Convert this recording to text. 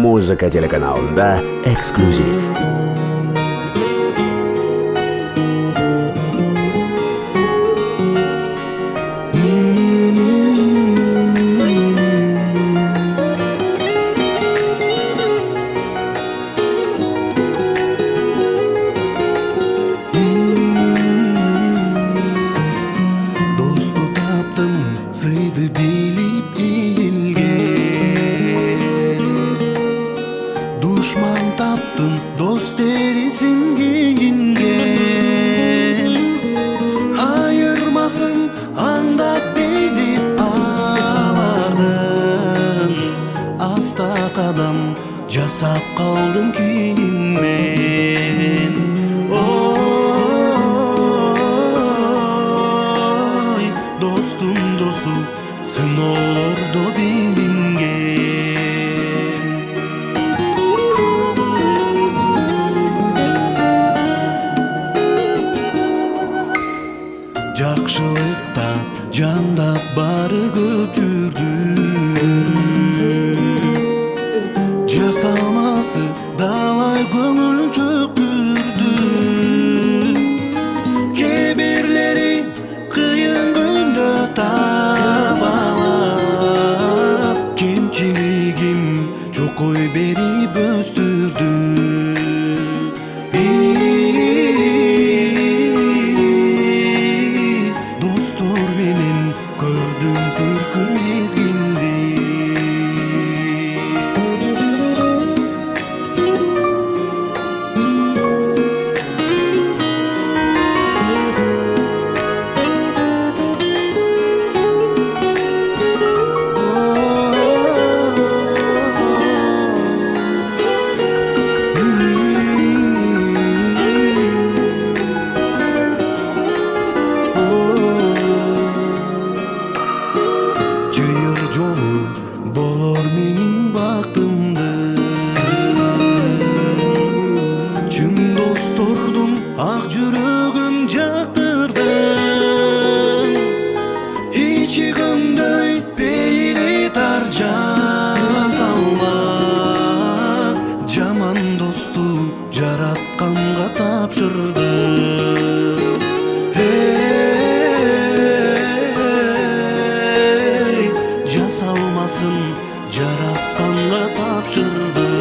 Музыка телеканалында эксклюзив. Досту таптым, сыйды билип ийилген. Душман таптым, дос терисин кийинген. Айырмасын аңдап билип алардын. Аста кадам жасап калдым кийин мен. Достум досу сыноолордо билинген. Жакшылыкта жандап бары көп жүрдү. Жасамасы далай көңүл чөктүрдү. Кээ бирлери кыйын күндө табалап, кемчилигим чокой берип өстүрдү. Достор менен көрдүм түркүн мезгилди. Жыйыр жолу болор менин бактымды. Чын достордун ак жүрөгүн жактырдым. Ичи көмдөй пейили тар жасалма. Жаман досту жаратканга тапшырдым. Жасалмасын жаратканга тапшырдым.